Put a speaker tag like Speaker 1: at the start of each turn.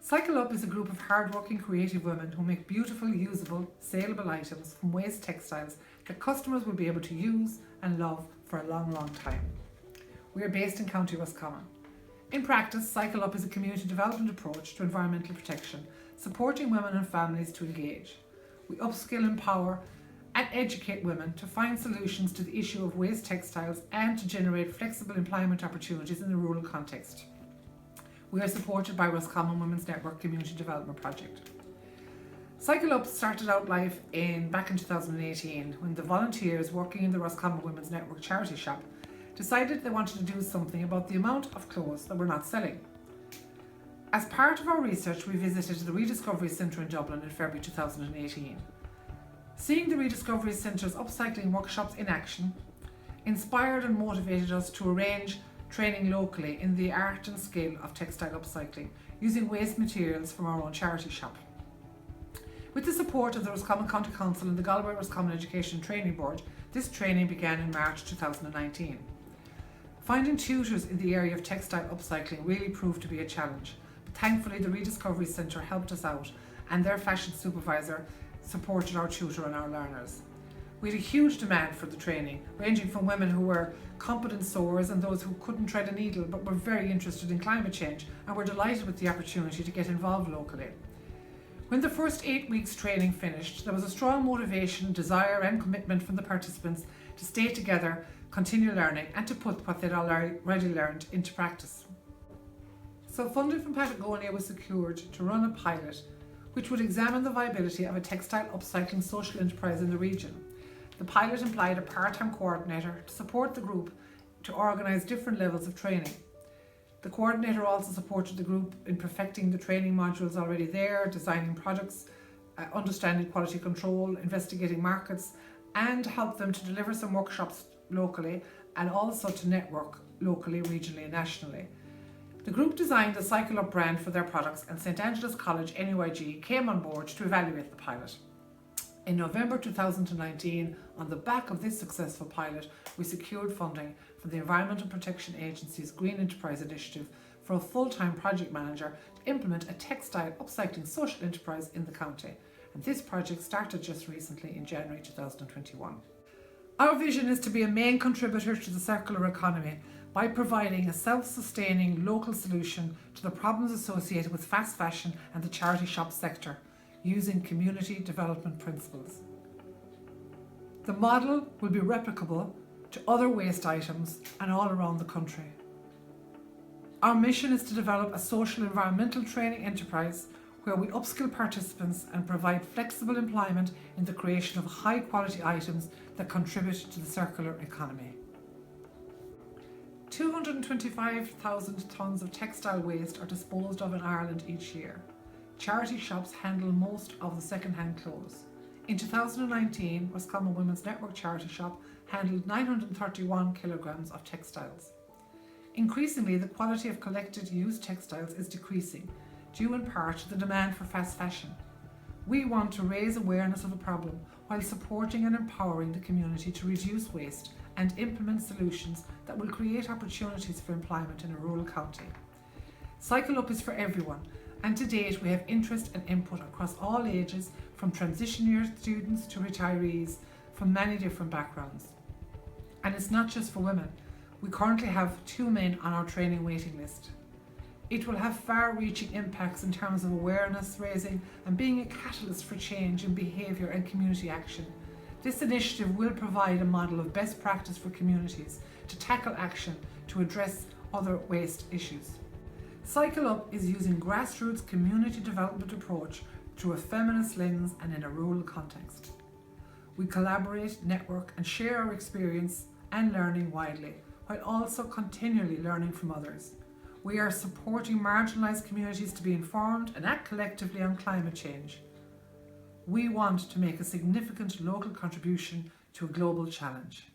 Speaker 1: CycleUp is a group of hard-working creative women who make beautiful, usable, saleable items from waste textiles that customers will be able to use and love for a long, long time. We are based in County Roscommon. In practice, CycleUp is a community development approach to environmental protection, supporting women and families to engage. We upskill, empower and educate women to find solutions to the issue of waste textiles and to generate flexible employment opportunities in a rural context. We are supported by Roscommon Women's Network Community Development Project. CycleUp started out life back in 2018 when the volunteers working in the Roscommon Women's Network charity shop decided they wanted to do something about the amount of clothes that were not selling. As part of our research, we visited the Rediscovery Centre in Dublin in February 2018. Seeing the Rediscovery Centre's upcycling workshops in action inspired and motivated us to arrange training locally in the art and skill of textile upcycling using waste materials from our own charity shop. With the support of the Roscommon County Council and the Galway Roscommon Education Training Board, this training began in March 2019. Finding tutors in the area of textile upcycling really proved to be a challenge, but thankfully the Rediscovery Centre helped us out and their fashion supervisor supported our tutor and our learners. We had a huge demand for the training, ranging from women who were competent sewers and those who couldn't thread a needle but were very interested in climate change and were delighted with the opportunity to get involved locally. When the first 8 weeks training finished, there was a strong motivation, desire and commitment from the participants to stay together, continue learning and to put what they'd already learned into practice. So funding from Patagonia was secured to run a pilot which would examine the viability of a textile upcycling social enterprise in the region. The pilot implied a part-time coordinator to support the group to organise different levels of training. The coordinator also supported the group in perfecting the training modules already there, designing products, understanding quality control, investigating markets, and helped them to deliver some workshops locally and also to network locally, regionally and nationally. The group designed the CycleUp brand for their products and St Angela's College NUIG came on board to evaluate the pilot. In November 2019, on the back of this successful pilot, we secured funding from the Environmental Protection Agency's Green Enterprise Initiative for a full-time project manager to implement a textile upcycling social enterprise in the county. And this project started just recently in January 2021. Our vision is to be a main contributor to the circular economy by providing a self-sustaining local solution to the problems associated with fast fashion and the charity shop sector, using community development principles. The model will be replicable to other waste items and all around the country. Our mission is to develop a social environmental training enterprise where we upskill participants and provide flexible employment in the creation of high quality items that contribute to the circular economy. 225,000 tonnes of textile waste are disposed of in Ireland each year. Charity shops handle most of the second-hand clothes. In 2019, Roscommon Women's Network charity shop handled 931 kilograms of textiles. Increasingly, the quality of collected used textiles is decreasing, due in part to the demand for fast fashion. We want to raise awareness of the problem while supporting and empowering the community to reduce waste and implement solutions that will create opportunities for employment in a rural county. CycleUp is for everyone, and to date we have interest and input across all ages, from transition year students to retirees from many different backgrounds. And it's not just for women. We currently have 2 men on our training waiting list. It will have far-reaching impacts in terms of awareness raising and being a catalyst for change in behaviour and community action. This initiative will provide a model of best practice for communities to tackle action to address other waste issues. CycleUp is using grassroots community development approach through a feminist lens and in a rural context. We collaborate, network and share our experience and learning widely, while also continually learning from others. We are supporting marginalised communities to be informed and act collectively on climate change. We want to make a significant local contribution to a global challenge.